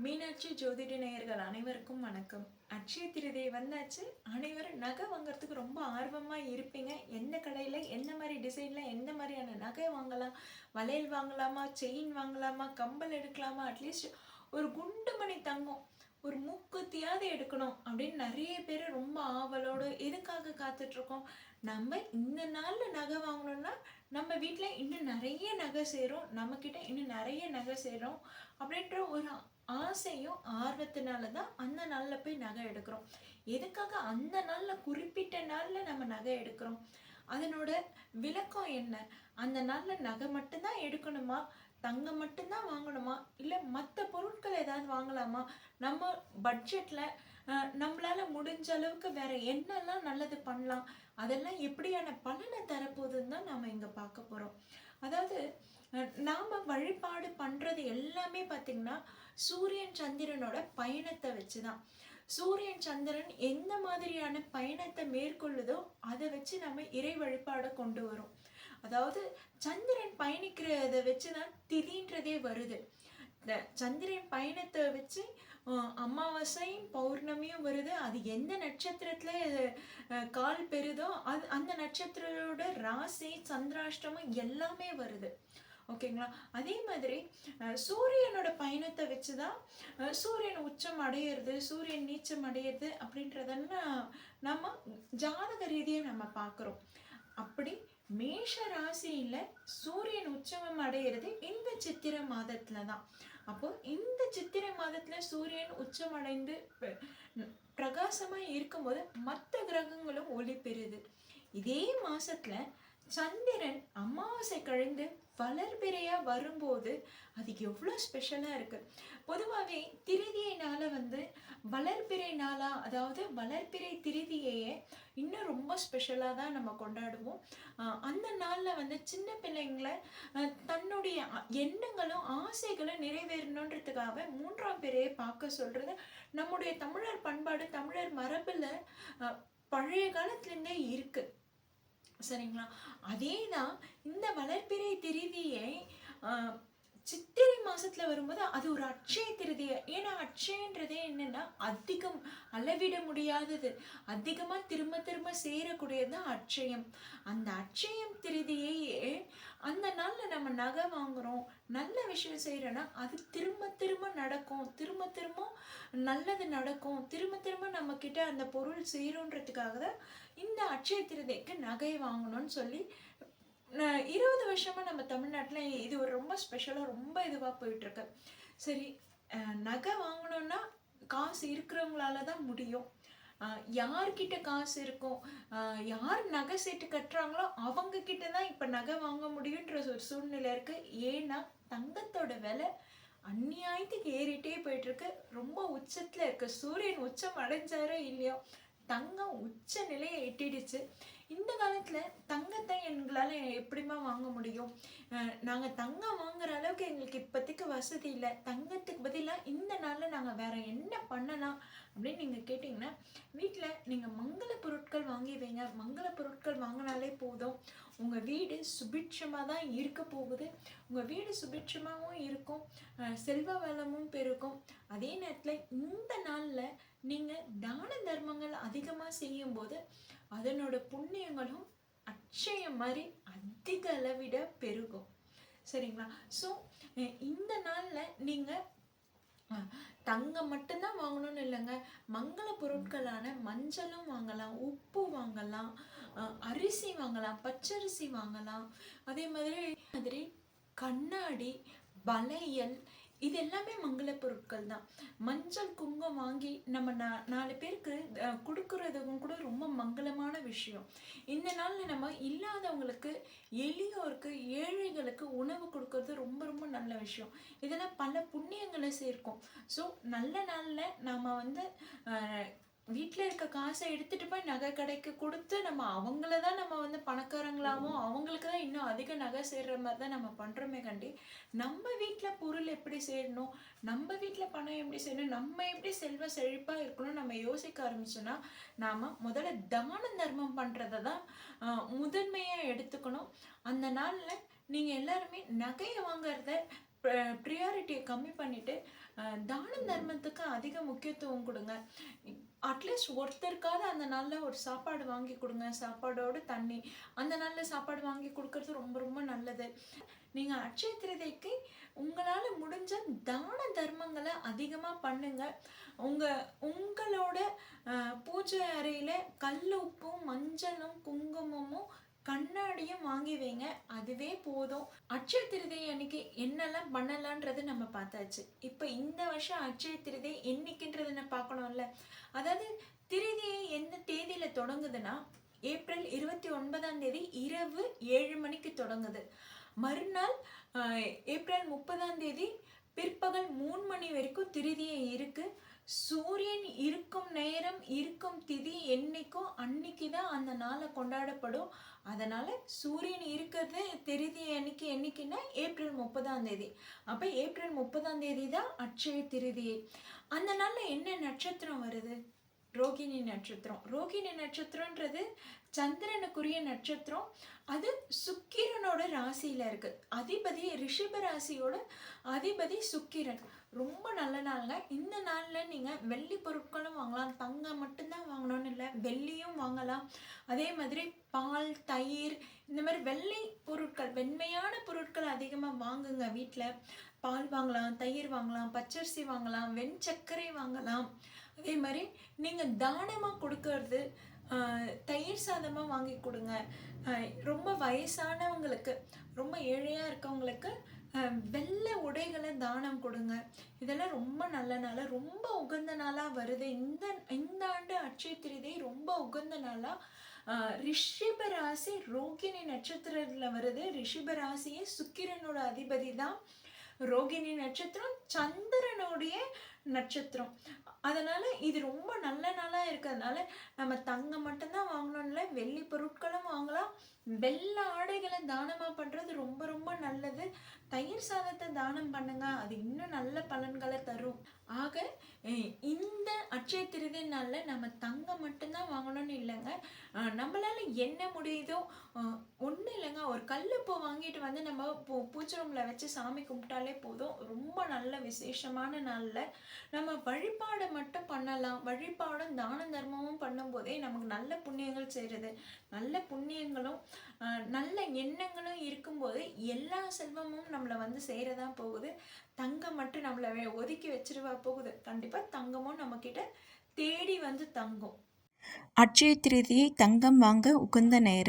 மீனாட்சி ஜோதிட நேயர்கள் அனைவருக்கும் வணக்கம். அட்சய திருதியை வந்தாச்சு. அனைவரும் நகை வாங்குறதுக்கு ரொம்ப ஆர்வமா இருப்பீங்க. எந்த கடையில எந்த மாதிரி டிசைன்ல எந்த மாதிரியான நகை வாங்கலாம், வளையல் வாங்கலாமா, செயின் வாங்கலாமா, கம்பல் எடுக்கலாமா, அட்லீஸ்ட் ஒரு குண்டுமணி தங்கம் ஒரு மூக்குத்தியாவது எடுக்கணும் அப்படின்னு நிறைய பேர் ரொம்ப ஆவலோடு எதுக்காக காத்துட்டு இருக்கோம். நம்ம இந்த நாள்ல நகை வாங்கணும்னா நம்ம வீட்டில் இன்னும் நிறைய நகை சேரும், நம்மக்கிட்ட இன்னும் நிறைய நகை சேரும் அப்படின்ற ஒரு ஆசையும் ஆர்வத்தினால தான் அந்த நாளில் போய் நகை எடுக்கிறோம். எதுக்காக அந்த நாளில் குறிப்பிட்ட நாளில் நம்ம நகை எடுக்கிறோம்? அதனோட விளக்கம் என்ன? அந்த நாளில் நகை மட்டும்தான் எடுக்கணுமா, தங்கம் மட்டும்தான் வாங்கணுமா, இல்லை மற்ற பொருட்கள் ஏதாவது வாங்கலாமா, நம்ம பட்ஜெட்டில் நம்மளால முடிஞ்ச அளவுக்கு வேற என்னெல்லாம் நல்லது பண்ணலாம், அதெல்லாம் எப்படியான பலனை தரப்போகுதுன்னு தான் நாம் இங்கே பார்க்க போகிறோம். அதாவது நாம் வழிபாடு பண்ணுறது எல்லாமே பார்த்திங்கன்னா சூரியன் சந்திரனோட பயணத்தை வச்சு தான். சூரியன் சந்திரன் எந்த மாதிரியான பயணத்தை மேற்கொள்ளுதோ அதை வச்சு நம்ம இறை வழிபாடை கொண்டு வரும். அதாவது சந்திரன் பயணிக்கிறத வச்சு தான் திதின்றதே வருது. இந்த சந்திரன் பயணத்தை வச்சு அமாவாசையும் பௌர்ணமியும் வருது. அது எந்த நட்சத்திரத்துல கால் பெறுதோ அது அந்த நட்சத்திரோட ராசி சந்திராஷ்டமம் எல்லாமே வருது. ஓகேங்களா? அதே மாதிரி சூரியனோட பயணத்தை வச்சுதான் சூரியன் உச்சம் அடையிறது, சூரியன் நீச்சம் அடையிறது அப்படின்றதெல்லாம் நம்ம ஜாதக ரீதியாக நம்ம பார்க்குறோம். அப்படி மேஷ ராசியில சூரியன் உச்சமம் அடையிறது இந்த சித்திரை மாதத்துல தான். அப்போ இந்த சித்திரை மாதத்துல சூரியன் உச்சம் அடைந்து பிரகாசமா இருக்கும்போது மற்ற கிரகங்களும் ஒளி பெறுது. இதே மாசத்துல சந்திரன் அமாவாசை கழிந்து வளர்பிறையா வரும்போது அது எவ்வளோ ஸ்பெஷலாக இருக்கு. பொதுவாகவே திருதியை நாளை வளர்பிறை நாளா, அதாவது வளர்பிறை திருதியையே இன்னும் ரொம்ப ஸ்பெஷலாக தான் நம்ம கொண்டாடுவோம். அந்த நாளில் சின்ன பிள்ளைங்களை தன்னுடைய எண்ணங்களும் ஆசைகளும் நிறைவேறணுன்றதுக்காக மூன்றாம் பிறையை பார்க்க சொல்றது நம்முடைய தமிழர் பண்பாடு, தமிழர் மரபில் பழைய காலத்துலேருந்தே இருக்கு. சரிங்களா? அதே தான் இந்த வளர்பிறை திருதியை சித்திரை மாசத்துல வரும்போது அது ஒரு அட்சய திருதியை. ஏன்னா அட்சயன்றதே என்னன்னா அதிகம் அளவிட முடியாதது, அதிகமா திரும்ப திரும்ப சேரக்கூடியது அட்சயம். அந்த அட்சயம் திருதியையே அந்த நாள்ல நம்ம நகை வாங்குறோம், நல்ல விஷயம் செய்யறோம்னா அது திரும்ப திரும்ப நடக்கும், திரும்ப திரும்ப நல்லது நடக்கும், திரும்ப திரும்ப நம்ம கிட்ட அந்த பொருள் சேரும்ன்றதுக்காக தான் இந்த அட்சய திருதிக்கு நகை வாங்கணும்னு சொல்லி 20 வருஷமா நம்ம தமிழ்நாட்டில் இது ஒரு ரொம்ப ஸ்பெஷலாக ரொம்ப இதுவாக போயிட்டுருக்கு. சரி, நகை வாங்கணும்னா காசு இருக்கிறவங்களால தான் முடியும். யார்கிட்ட காசு இருக்கும், யார் நகை சீட்டு கட்டுறாங்களோ அவங்க கிட்ட தான் இப்போ நகை வாங்க முடியுன்ற ஒரு சூழ்நிலை இருக்கு. ஏன்னா தங்கத்தோட விலை அந்நியாயத்துக்கு ஏறிட்டே போயிட்டு இருக்கு, ரொம்ப உச்சத்துல இருக்கு. சூரியன் உச்சம் அடைஞ்சாரோ இல்லையோ தங்கம் உச்ச நிலையை எட்டிடுச்சு. இந்த காலத்துல தங்கத்தை எங்களால எப்படிமா வாங்க முடியும்? நாங்க தங்கம் வாங்குற அளவுக்கு எங்களுக்கு இப்போதைக்கு வசதி இல்லை. தங்கத்துக்கு பதிலாக இந்த நாள்ல நாங்க வேற என்ன பண்ணலாம் அப்படின்னு நீங்க கேட்டீங்கன்னா, வீட்டுல நீங்க மங்கள பொருட்கள் வாங்கி வைங்க. மங்கள பொருட்கள் வாங்கினாலே போதும், உங்க வீடு சுபிட்சமா தான் இருக்க போகுது. உங்க வீடு சுபிட்சமாகவும் இருக்கும், செல்வ வளமும் பெருக்கும். அதே நேரத்துல இந்த நாள்ல நீங்க தான தர்மங்கள் அதிகமா செய்யும் போது அதனோட புண்ணியங்களும் அட்சயம் மாதிரி அதிக அளவிட பெருகும். சரிங்களா? ஸோ இந்த நாள்ல நீங்க தங்கம் மட்டும்தான் வாங்கணும்னு இல்லைங்க, மங்கள பொருட்களான மஞ்சளும் வாங்கலாம், உப்பு வாங்கலாம், அரிசி வாங்கலாம், பச்சரிசி வாங்கலாம். அதே மாதிரி கண்ணாடி, வளையல், இது எல்லாமே மங்கள பொருட்கள் தான். மஞ்சள் குங்குமம் வாங்கி நம்ம 4 பேருக்கு கொடுக்கறதுக்கும் கூட ரொம்ப மங்களமான விஷயம். இந்த நாளில் நம்ம இல்லாதவங்களுக்கு, எளியோருக்கு, ஏழைகளுக்கு உணவு கொடுக்கறது ரொம்ப ரொம்ப நல்ல விஷயம். இதெல்லாம் பல புண்ணியங்களை சேர்க்கும். ஸோ நல்ல நாளில் நாம் வீட்டில் இருக்க காசை எடுத்துகிட்டு போய் நகை கடைக்கு கொடுத்து நம்ம அவங்கள தான் நம்ம பணக்காரங்களாகவும் அவங்களுக்கு தான் இன்னும் அதிக நகை சேர்ற மாதிரி தான் நம்ம பண்ணுறோமே கண்டி, நம்ம வீட்டில் பொருள் எப்படி சேரணும், நம்ம வீட்டில் பணம் எப்படி சேரணும், நம்ம எப்படி செல்வ செழிப்பாக இருக்கணும் நம்ம யோசிக்க ஆரம்பிச்சோன்னா நாம் முதல்ல தான தர்மம் பண்ணுறதை தான் முதன்மையாக எடுத்துக்கணும். அந்த நாளில் நீங்கள் எல்லாருமே நகையை வாங்குறத ப்ரியாரிட்டியை கம்மி பண்ணிவிட்டு தான தர்மத்துக்கு அதிக முக்கியத்துவம் கொடுங்க. அட்லீஸ்ட் ஒருத்தருக்காவது அந்த நாளில் ஒரு சாப்பாடு வாங்கி கொடுங்க. சாப்பாடோடு தண்ணி, அந்த நாளில் சாப்பாடு வாங்கி கொடுக்கறது ரொம்ப ரொம்ப நல்லது. நீங்கள் அட்சய திருதிக்கு உங்களால் முடிஞ்ச தான தர்மங்களை அதிகமாக பண்ணுங்க. உங்களோட பூஜை அறையில் கல் உப்பும் மஞ்சளும் குங்குமமும் கண்ணாடியும் வாங்கி வைங்க. அதுவே போதும். அட்சய திருதை அன்னைக்கு என்னெல்லாம் பண்ணலான்றது நம்ம பார்த்தாச்சு. இப்போ இந்த வருஷம் அட்சய திருதை என்னைக்குன்றது நான் பார்க்கணும்ல. அதாவது திருதியை எந்த தேதியில் தொடங்குதுன்னா ஏப்ரல் 29ஆம் தேதி இரவு 7 மணிக்கு தொடங்குது. மறுநாள் ஏப்ரல் 30ஆம் தேதி பிற்பகல் 3 மணி வரைக்கும் திருதியை இருக்கு. சூரியன் இருக்கும் நேரம் இருக்கும் திதி என்னைக்கோ அன்னைக்கு தான் அந்த நாளை கொண்டாடப்படும். அதனால சூரியன் இருக்கிறது திருதி அன்னைக்கு என்னைக்குன்னா ஏப்ரல் 30ஆம் தேதி. அப்போ ஏப்ரல் 30ஆம் தேதி தான் அட்சய திருதியை. அந்த நாளில் என்ன நட்சத்திரம் வருது? ரோகிணி நட்சத்திரம். ரோகிணி நட்சத்திரன்றது சந்திரனுக்குரிய நட்சத்திரம். அது சுக்கிரனோட ராசியில இருக்கு. அதிபதி ரிஷப ராசியோட அதிபதி சுக்கிரன். ரொம்ப நல்ல நாளுங்க. இந்த நாளில் நீங்கள் வெள்ளி பொருட்களும் வாங்கலாம். தங்கம் மட்டும்தான் வாங்கணும்னு இல்லை, வெள்ளியும் வாங்கலாம். அதே மாதிரி பால், தயிர், இந்த மாதிரி வெள்ளை பொருட்கள், வெண்மையான பொருட்கள் அதிகமாக வாங்குங்க. வீட்டில் பால் வாங்கலாம், தயிர் வாங்கலாம், பச்சரிசி வாங்கலாம், வெண்சர்க்கரை வாங்கலாம். அதே மாதிரி நீங்கள் தானமாக கொடுக்கறது தயிர் சாதமாக வாங்கி கொடுங்க. ரொம்ப வயசானவங்களுக்கு, ரொம்ப ஏழையாக இருக்கவங்களுக்கு வெள்ளை உடைகளை தானம் கொடுங்க. இதெல்லாம் ரொம்ப நல்ல நாளாக, ரொம்ப உகந்த நாளாக வருது. இந்த ஆண்டு அட்சய திருதி ரொம்ப உகந்த நாளாக ரிஷப ராசி ரோகிணி நட்சத்திரத்தில் வருது. ரிஷப ராசியே சுக்கிரனோட அதிபதி தான். ரோகிணி நட்சத்திரம் சந்திரனுடைய நட்சத்திரம். அதனால இது ரொம்ப நல்ல நாளாக இருக்கிறதுனால நம்ம தங்கம் மட்டும்தான் வாங்கணும் இல்லை, வெள்ளி பொருட்களும் வாங்கலாம். வெள்ளை ஆடைகளை தானமாக பண்ணுறது ரொம்ப ரொம்ப நல்லது. தயிர் சாதத்தை தானம் பண்ணுங்க, அது இன்னும் நல்ல பலன்களை தரும். ஆக இந்த அட்சய திருதி நாளில் நம்ம தங்கம் மட்டும்தான் வாங்கணும்னு இல்லைங்க. நம்மளால என்ன முடியுதோ, ஒன்றும் இல்லைங்க, ஒரு கல்லுப்பூ வாங்கிட்டு வந்து நம்ம பூஜை ரூமில் வச்சு சாமி கும்பிட்டாலே போதும். ரொம்ப நல்ல விசேஷமான நாளில் நம்ம வழிபாடை மட்டும் பண்ணலாம். வழிபாடும் தான தர்மமும் பண்ணும்போதே நமக்கு நல்ல புண்ணியங்கள் செய்கிறது. நல்ல புண்ணியங்களும் நல்ல எண்ணங்களும் இருக்கும்போது எல்லா செல்வமும் நம்மளை வந்து சேரதான் போகுது. தங்கம் மட்டும் நம்மளை ஒதுக்கி வச்சிருவா போகுது? கண்டிப்பாக தங்கமும் நம்மக்கிட்ட தேடி வந்து தங்கும். அட்சய திருதியை தங்கம் வாங்க உகந்த நேரம்.